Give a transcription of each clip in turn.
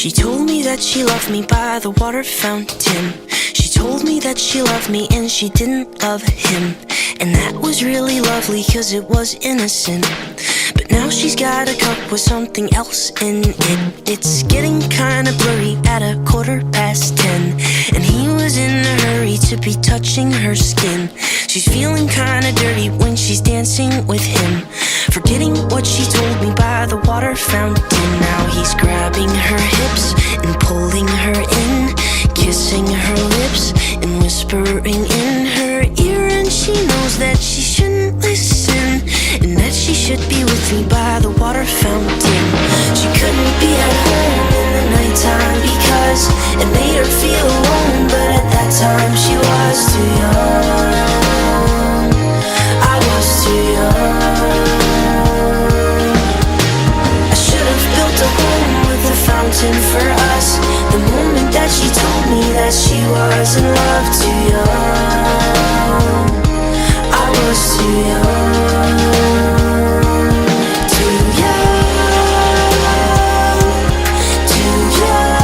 She told me that she loved me by the water fountain. She told me that she loved me and she didn't love him. And that was really lovely cause it was innocent. But now she's got a cup with something else in it. It's getting kinda blurry at 10:15. And he was in a hurry to be touching her skin. She's feeling kinda dirty when she's dancing with him, forgetting what she told me by the water fountain. Now he's grabbing her hips and pulling her in, kissing her lips and whispering in her ear. And she knows that she shouldn't listen, and that she should be with me by the water fountain. She couldn't be at home in the nighttime because it made her feel alone. But at that time she was too young. I was too young. I should have built a home with a fountain for us. The moment that she told me that she was in love, too young. I was too young. Too young. Too young.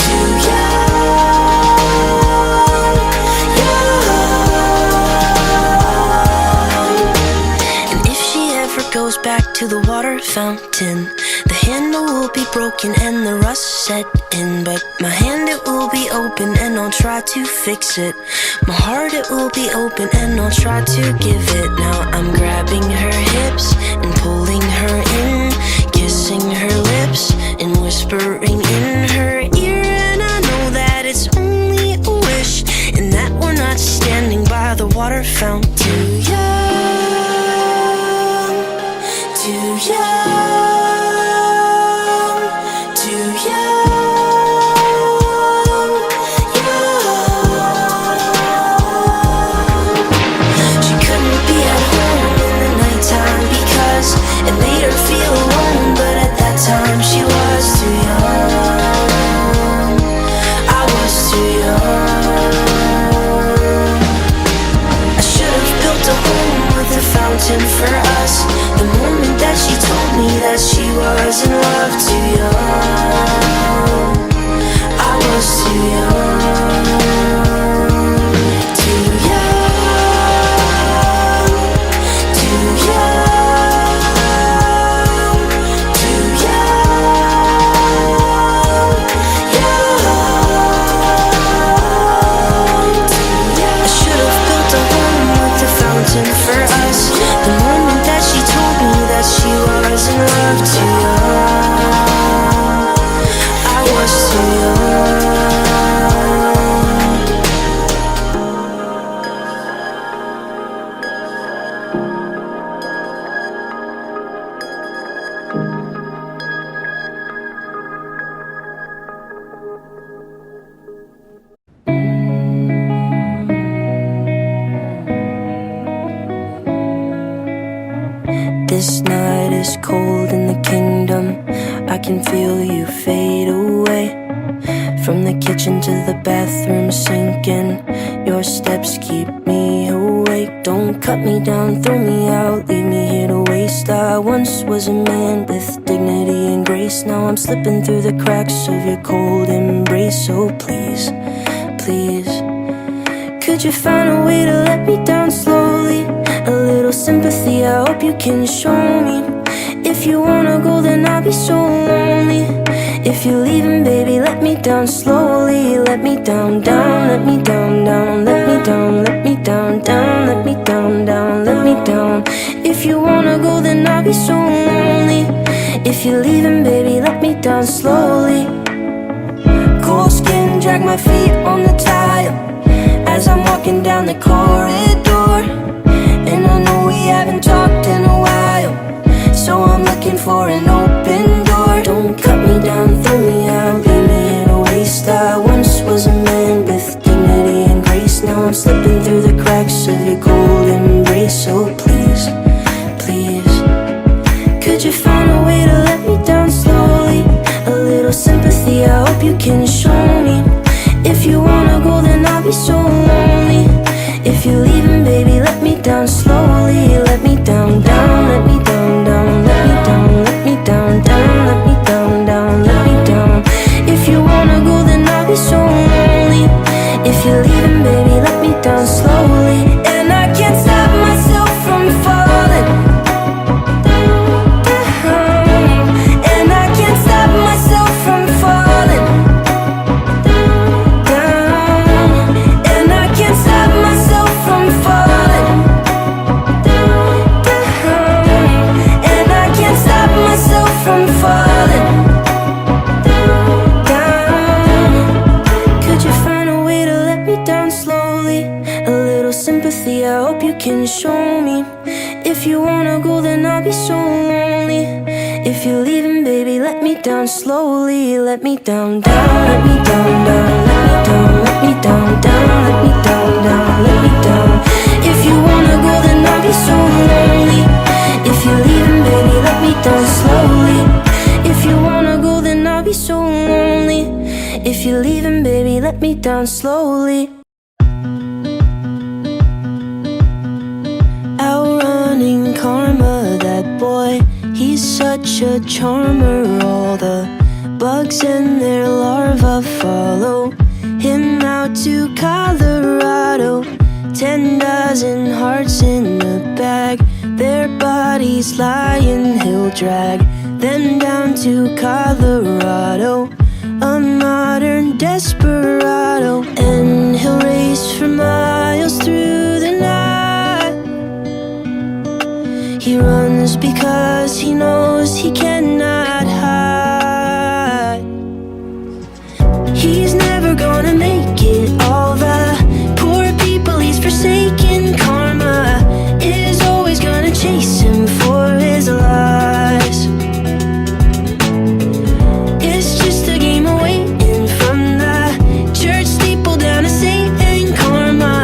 Too young. Young. And if she ever goes back to the water fountain, the handle will be broken and the rust set in. But my hand, it will be open and I'll try to fix it. My heart, it will be open and I'll try to give it. Now I'm grabbing her hips and pulling her in, kissing her lips and whispering in her ear. And I know that it's only a wish, and that we're not standing by the water fountain. Too young, too young, too young, young. She couldn't be at home in the nighttime because it made her feel alone. But at that time she was too young. I was too young. I should have built a home with a fountain for us. The moment that she told me that she was in love, too young. I was too young. Too young. Too young. Too young. Young. I should have built a home with a fountain for us. The moment that she told me that she was in love, too young. I was too young. This night is cold in the kingdom. I can feel you fade away. From the kitchen to the bathroom sinking, your steps keep me awake. Don't cut me down, throw me out, leave me here to waste. I once was a man with dignity and grace. Now I'm slipping through the cracks of your cold embrace. So please, please, could you find a way to let me down slowly? A little sympathy, I hope you can show me. If you wanna go, then I'll be so lonely. If you're leaving, baby, let me down slowly. Let me down, down, let me down, down, let me down, let me down, down, let me down, down, let me down. If you wanna go, then I'll be so lonely. If you're leaving, baby, let me down slowly. Cold skin, drag my feet on the tile as I'm walking down the corridor. And I know we haven't talked in a while, so I'm looking for an open door. Don't cut me down, throw me out, leave me in a waste. I once was a man with dignity and grace. Now I'm slipping through the cracks of your cold embrace. So please, please, could you find a way to let me down slowly? A little sympathy, I hope you can show me. If you wanna go, then I'll be so lonely. If you're leaving, baby, let me down slowly. Let me down, down, let me down, down, let me down, let me down, down, let me down. can show me. If you wanna go, then I'll be so lonely. If you're leaving, baby, let me down slowly. Let me down, down, let me down, down, let me down, let me down, down, let me down, down, let me down. If you wanna go, then I'll be so lonely. If you're leaving, baby, let me down slowly. If you wanna go, then I'll be so lonely. If you're leaving, baby, let me down slowly. Outrunning karma, that boy, he's such a charmer. All the bugs and their larvae follow him out to Colorado. 10 dozen hearts in a bag, their bodies lying, he'll drag them down to Colorado. A modern desperado, and he'll race for miles through the night. He runs because he knows he cannot hide. He's never gonna make it. All the poor people he's forsaken. Karma is always gonna chase him for his lies. It's just a game of waiting from the church steeple down to Satan. Karma,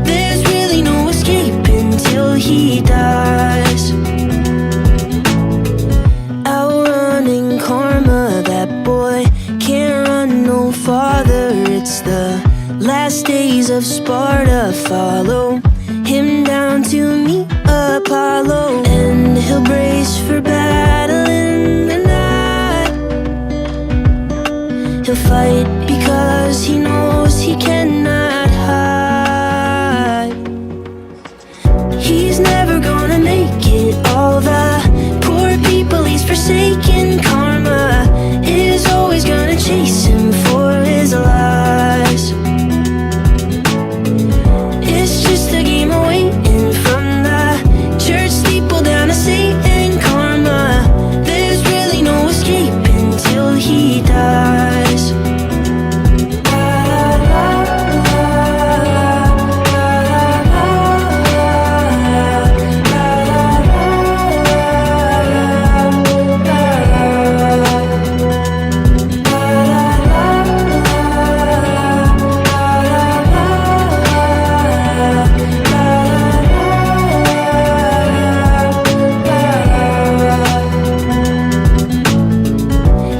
there's really no escape until he dies. Outrunning karma, that boy can't run no farther. It's the last days of Sparta. Follow him down to meet Apollo, and he'll brace for battle in the night. He'll fight because he knows he cannot hide. He's never gonna make it. All the poor people he's forsaken. Karma is always gonna chase him for his lies. It's just a game of waiting from the church steeple down to Satan. Karma, there's really no escape until he dies.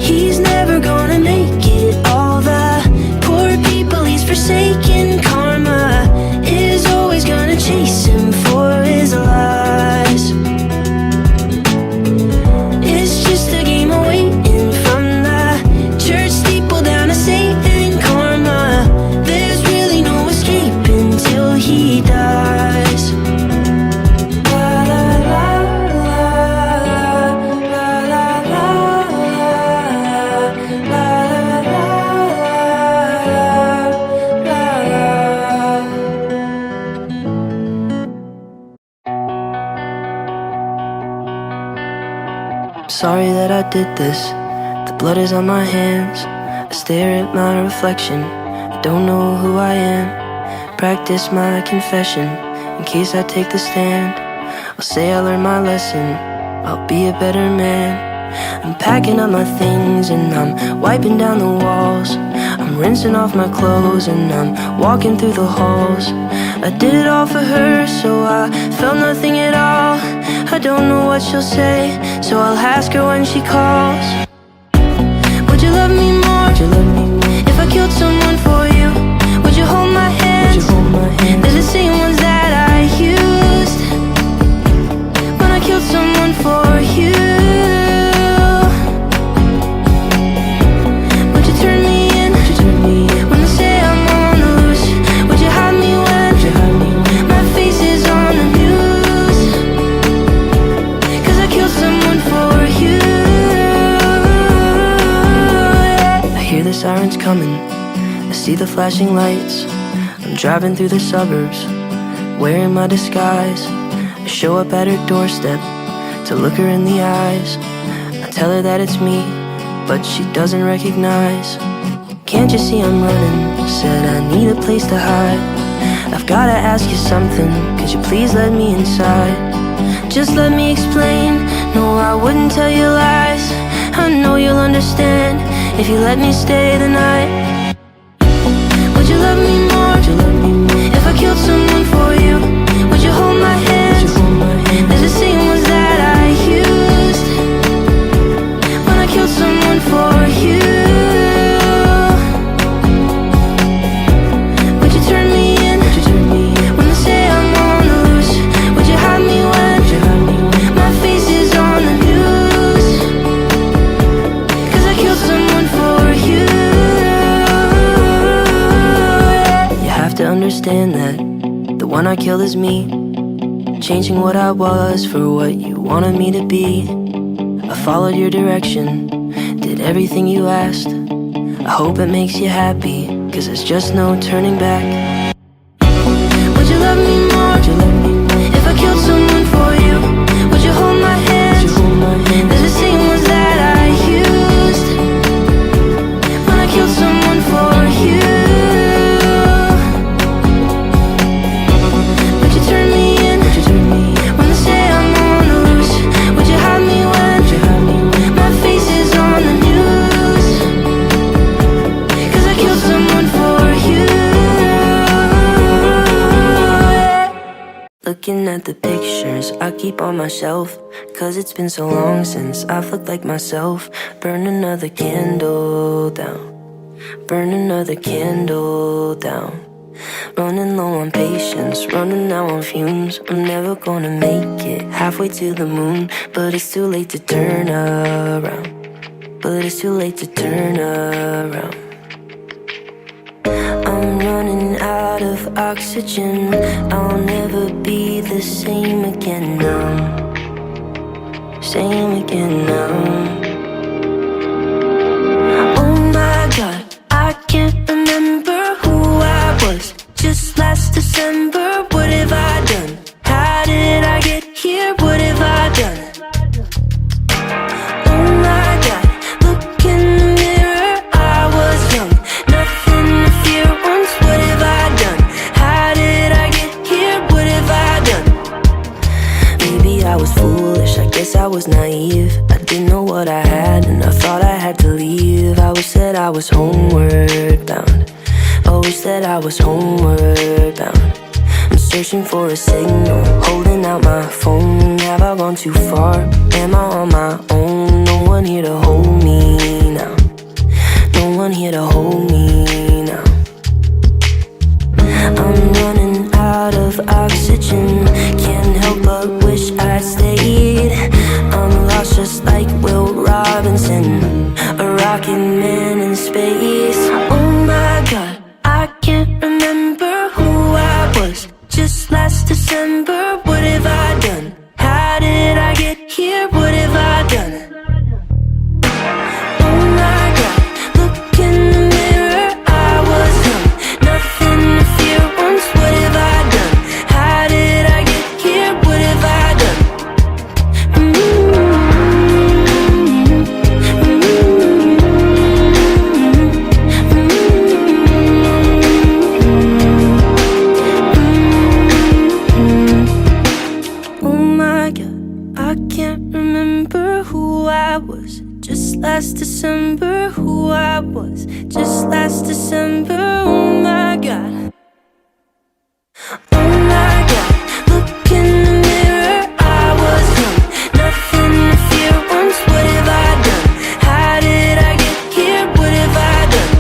He's never gonna make it. All the poor people he's forsaken. Karma is always gonna chase him for his lies. It's just a game of waiting from the church steeple down to Satan. Karma, there's really no escape until he dies. Sorry that I did this. The blood is on my hands. I stare at my reflection. I don't know who I am. Practice my confession in case I take the stand. I'll say I learned my lesson. I'll be a better man. I'm packing up my things and I'm wiping down the walls. I'm rinsing off my clothes and I'm walking through the halls. I did it all for her, so I felt nothing at all. I don't know what she'll say, so I'll ask her when she calls. Would you love me more? Would you love me more? If I killed someone for you, would you hold my hands? Would you hold my hands? They're the same ones that I used when I killed someone for you. Would you turn me in? Would you turn me in? When they say I'm on the loose, would you hide me when? Would you hide me when? My face is on the news, 'cause I killed someone for you. I hear the sirens coming, I see the flashing lights. I'm driving through the suburbs, wearing my disguise. I show up at her doorstep to look her in the eyes. I tell her that it's me, but she doesn't recognize. Can't you see I'm running? Said I need a place to hide. I've gotta ask you something, could you please let me inside? Just let me explain, no I wouldn't tell you lies. I know you'll understand if you let me stay the night. Would you love me more if I killed someone for you? Would you hold my hands? There's the same ones that I used when I killed someone for you. Would you turn me in when they say I'm on the loose? Would you hide me when my face is on the news? 'Cause I killed someone for you. You have to understand that the one I killed is me, changing what I was for what you wanted me to be. I followed your direction, did everything you asked. I hope it makes you happy, 'cause there's just no turning back. Would you love me more if I killed someone for you? Would you hold my hands? There's the same ones that I used when I killed someone for you. Would you turn me in when they say I'm on the loose? Would you hide me when my face is on the news? 'Cause I killed someone for you. Looking at the pictures I keep on my shelf, 'cause it's been so long since I've looked like myself. Burn another candle down, burn another candle down. Running low on patience, running out on fumes. I'm never gonna make it halfway to the moon, but it's too late to turn around, but it's too late to turn around. I'm running out of oxygen, I'll never be the same again now, same again now. Oh my God, I can't remember who I was just last December. What have I done? How did I get here? What have I done? Oh my God, look in the mirror, I was young, nothing to fear once. What have I done? How did I get here? What have I done? Maybe I was foolish, I guess I was naive. I didn't know what I had and I thought I had to leave. I always said I was homeward bound, always said I was homeward bound. I'm searching for a signal, holding out my phone. Have I gone too far? Am I on my own? No one here to hold me now, no one here to hold me now. I'm running out of oxygen, can't help but wish I'd stayed. I'm lost just like Will Robinson, a rocket man in space. Oh my God, I can't remember who I was just last December. What have I done? How did I get here? What have I done? Oh my God, look in the mirror, I was young, nothing to fear once. What have I done? How did I get here? What have I done? Oh my God, I can't remember who I was just last December. Who I was just last December. Oh my God, oh my God, look in the mirror, I was young, nothing to fear once. What have I done? How did I get here? What have I done?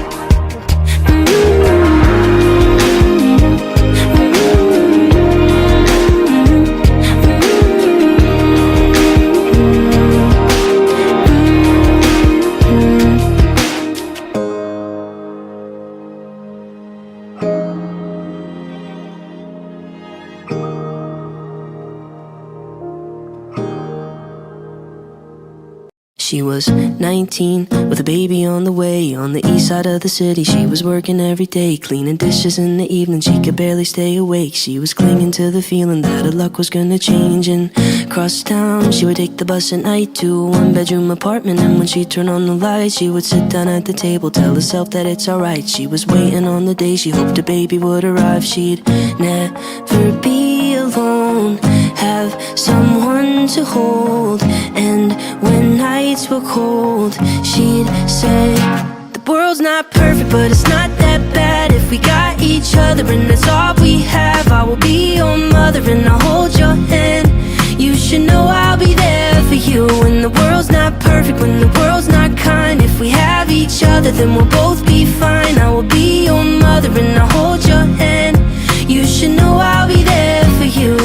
She was 19 19, with a baby on the way. On the east side of the city, she was working every day, cleaning dishes in the evening, she could barely stay awake. She was clinging to the feeling that her luck was gonna change. And across town, she would take the bus at night to a one-bedroom apartment. And when she'd turn on the lights, she would sit down at the table, tell herself that it's alright. She was waiting on the day she hoped a baby would arrive. She'd never be alone, have someone to hold. And when nights were cold, she'd say, the world's not perfect, but it's not that bad if we got each other, and that's all we have. I will be your mother and I'll hold your hand. You should know I'll be there for you when the world's not perfect, when the world's not kind. If we have each other, then we'll both be fine. I will be your mother and I'll hold your hand. You should know I'll be there for you.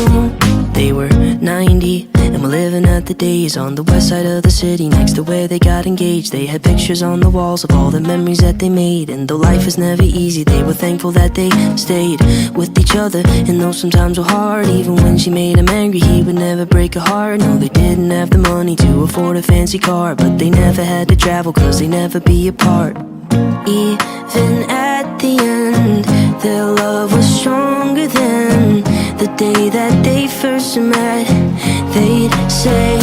They were 90 and were living at the days on the west side of the city, next to where they got engaged. They had pictures on the walls of all the memories that they made. And though life is never easy, they were thankful that they stayed with each other. And though sometimes were hard, even when she made him angry, he would never break her heart. No, they didn't have the money to afford a fancy car, but they never had to travel, cause they never be apart. Even at the end, their love was stronger than the day that they first met. They'd say,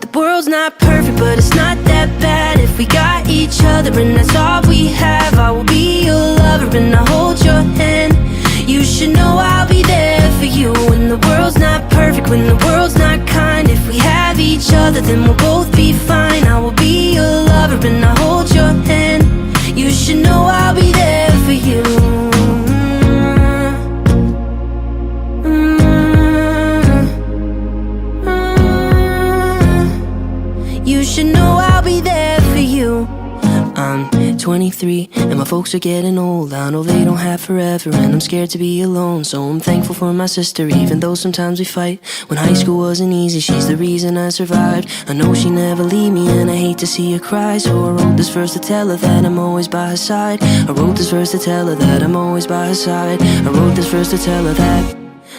the world's not perfect, but it's not that bad if we got each other, and that's all we have. I will be your lover and I'll hold your hand. You should know I'll be there for you when the world's not perfect, when the world's not kind. If we have each other, then we'll both be fine. I will be your lover and I'll hold your hand. You should know I'll be there for you. You should know I'll be there for you. I'm 23 and my folks are getting old. I know they don't have forever and I'm scared to be alone. So I'm thankful for my sister, even though sometimes we fight. When high school wasn't easy, she's the reason I survived. I know she never leave me and I hate to see her cry. So I wrote this verse to tell her that I'm always by her side. I wrote this verse to tell her that I'm always by her side. I wrote this verse to tell her that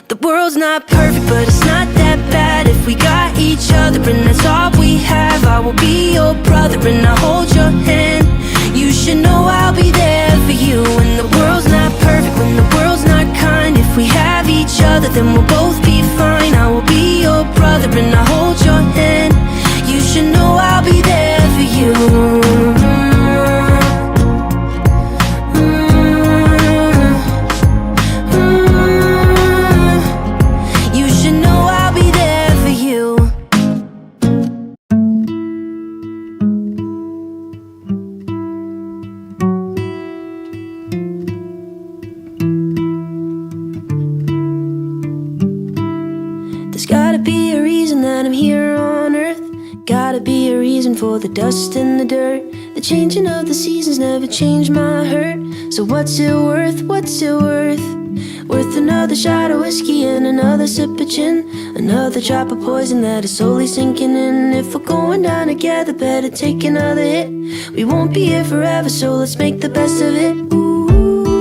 the world's not perfect, but it's not that bad if we got each other, and that's all we have. I will be your brother and I'll hold your hand. You should know I'll be there for you when the world's not perfect, when the world's not kind. If we have each other, then we'll both be fine. I will be your brother and I'll hold your hand. You should know I'll be there for you. For the dust and the dirt, the changing of the seasons never changed my hurt. So what's it worth, what's it worth? Worth another shot of whiskey and another sip of gin, another drop of poison that is slowly sinking in. If we're going down together, better take another hit. We won't be here forever, so let's make the best of it. Ooh, ooh.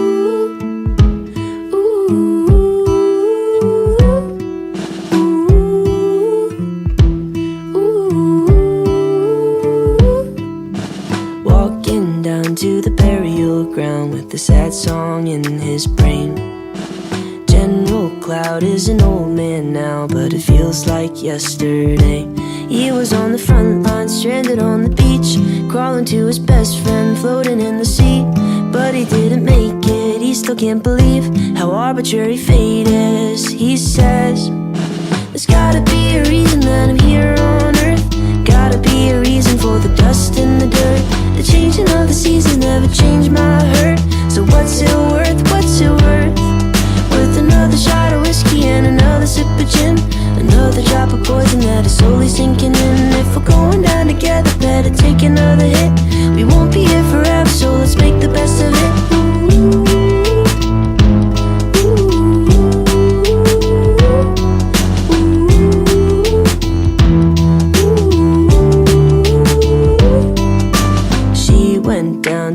To the burial ground with a sad song in his brain. General Cloud is an old man now, but it feels like yesterday. He was on the front line, stranded on the beach, crawling to his best friend, floating in the sea. But he didn't make it, he still can't believe how arbitrary fate is. He says, there's gotta be a reason that I'm here on earth. Gotta be a reason for the dust and the dirt. The changing of the seasons never changed my hurt. So what's it worth, what's it worth? Worth another shot of whiskey and another sip of gin, another drop of poison that is slowly sinking in. If we're going down together, better take another hit. We won't be here forever, so let's make the best of it. Ooh.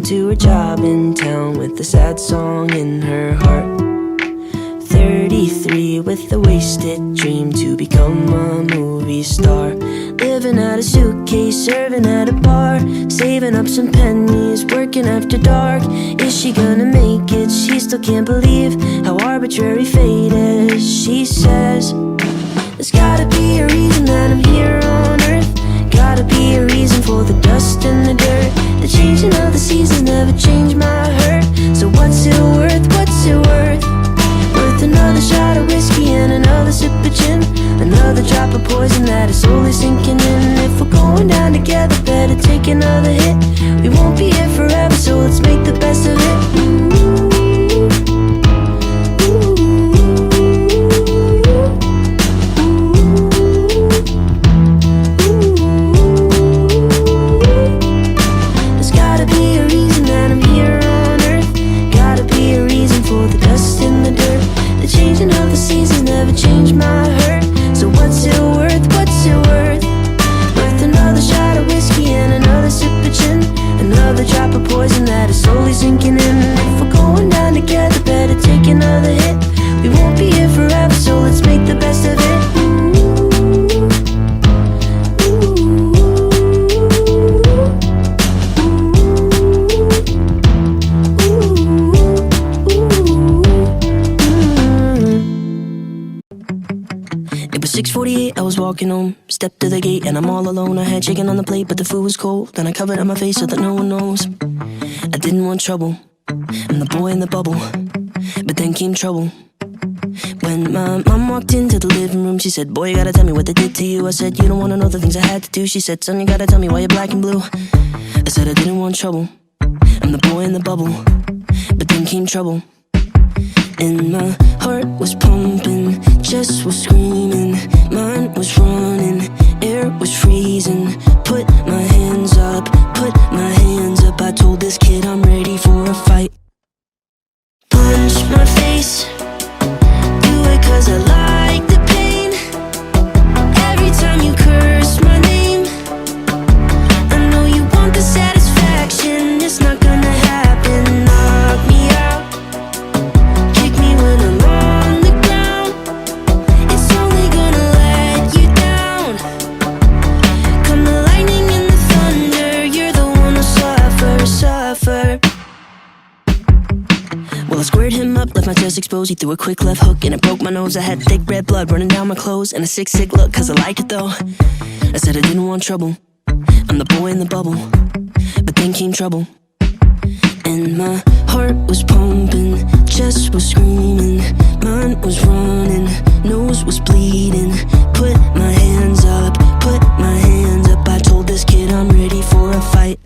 To her job in town with a sad song in her heart. 33 23 with a wasted dream to become a movie star. Living out a suitcase, serving at a bar, saving up some pennies, working after dark. Is she gonna make it? She still can't believe how arbitrary fate is. She says, there's gotta be a reason that I'm here on earth. Gotta be a reason for the dust and the dirt. The changing of the seasons never changed my hurt. So what's it worth? What's it worth? Worth another shot of whiskey and another sip of gin, another drop of poison that is slowly sinking in. If we're going down together, better take another hit. We won't be here forever, so let's make the best of it. Walking home, stepped to the gate and I'm all alone. I had chicken on the plate but the food was cold. Then I covered up my face so that no one knows. I didn't want trouble, I'm the boy in the bubble. But then came trouble. When my mom walked into the living room, she said, boy, you gotta tell me what they did to you. I said, you don't wanna know the things I had to do. She said, son, you gotta tell me why you're black and blue. I said I didn't want trouble, I'm the boy in the bubble. But then came trouble. And my heart was pumping, chest was screaming, mind was running, air was freezing. Put my hands up, put my hands up. I told this kid I'm ready for a fight. Punch my face, do it cause I like the pain. Every time you curse my name, I know you want the satisfaction. It's not gonna happen, knock me out. When I'm on the ground, it's only gonna let you down. Come the lightning and the thunder, you're the one who suffer. Well, I squared him up, left my chest exposed. He threw a quick left hook and it broke my nose. I had thick red blood running down my clothes and a sick look, cause I liked it though. I said I didn't want trouble, I'm the boy in the bubble. But then came trouble. And my heart was pumping, chest was screaming, mind was running, nose was bleeding. Put my hands up, put my hands up. I told this kid I'm ready for a fight.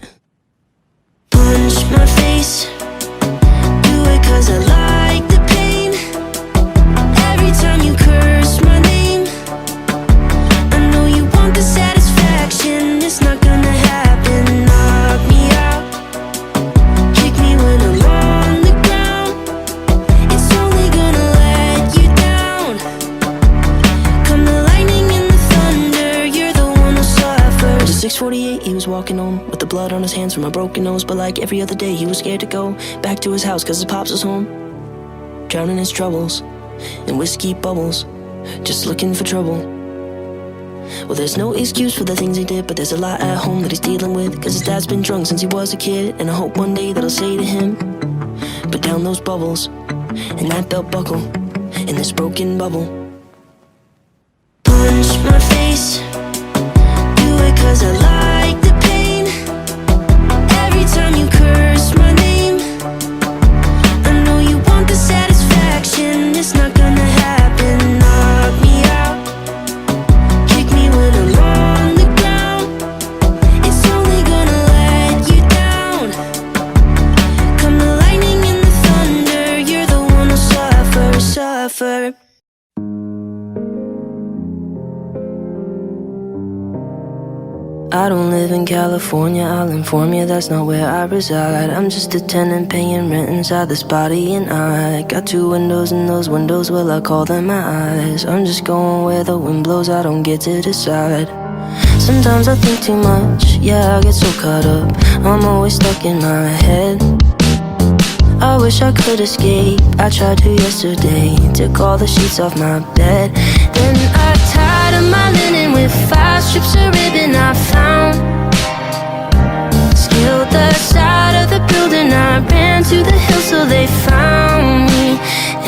Punch my face, do it cause I like the pain. Every time you curse my name, I know you want the satisfaction. It's not gonna happen, knock me out. When I'm on the ground, it's only gonna let you down. Come the lightning and the thunder, you're the one who suffers. At 6:48, he was walking home with the blood on his hands from a broken nose. But like every other day, he was scared to go back to his house cause his pops was home, drowning his troubles in whiskey bubbles, just looking for trouble. Well, there's no excuse for the things he did, but there's a lot at home that he's dealing with, cause his dad's been drunk since he was a kid. And I hope one day that I'll say to him, put down those bubbles and that belt buckle in this broken bubble. Punch my face, do it cause I like the pain. Every time you curse my name, I know you want the satisfaction. It's not gonna happen, knock me out. When I'm on the ground, it's only gonna let you down. Come the lightning and the thunder, you're the one who suffer. I don't live in California, I'll inform you that's not where I reside. I'm just a tenant paying rent inside this body, and I got two windows, and those windows, well, I call them my eyes. I'm just going where the wind blows, I don't get to decide. Sometimes I think too much, yeah, I get so caught up, I'm always stuck in my head. I wish I could escape. I tried to yesterday. Took all the sheets off my bed. Then I tied up my linen with 5 strips of ribbon I found. Scaled the side of the building. I ran to the hill so they found me.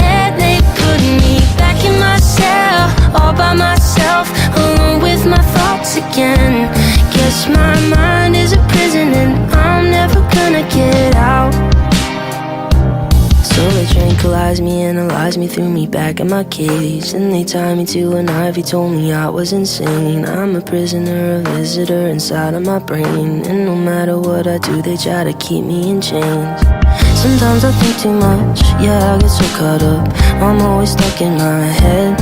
And they put me back in my cell, all by myself, alone with my thoughts again. Guess my mind is a prison and I'm never gonna get out. So they tranquilized me, analyzed me, threw me back in my cage. Then they tied me to an ivy, told me I was insane. I'm a prisoner, a visitor inside of my brain. And no matter what I do, they try to keep me in chains. Sometimes I think too much, yeah, I get so caught up. I'm always stuck in my head.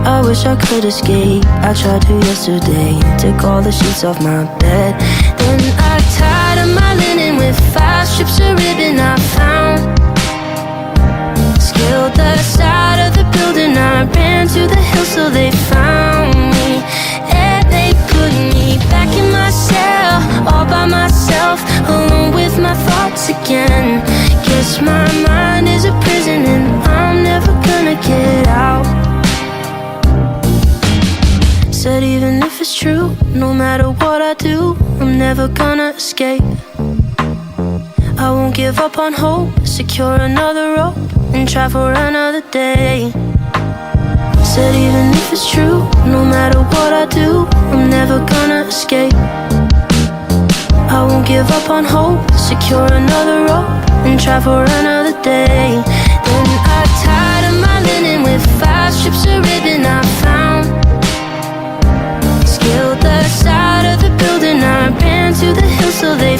I wish I could escape. I tried to yesterday. Took all the sheets off my bed. Then I tied up my linen with 5 strips of ribbon I found. Scaled the side of the building. I ran to the hill so they found me. And they put me back in my cell, all by myself, alone with my thoughts again. Guess my mind is a prison and I'm never gonna get out. Said even if it's true, no matter what I do, I'm never gonna escape. I won't give up on hope, secure another rope and try for another day. Said even if it's true, no matter what I do, I'm never gonna escape. I won't give up on hope, secure another rope and try for another day. Then I tied up my linen with 5 strips of ribbon I found. Scaled the side of the building. I ran to the hill so they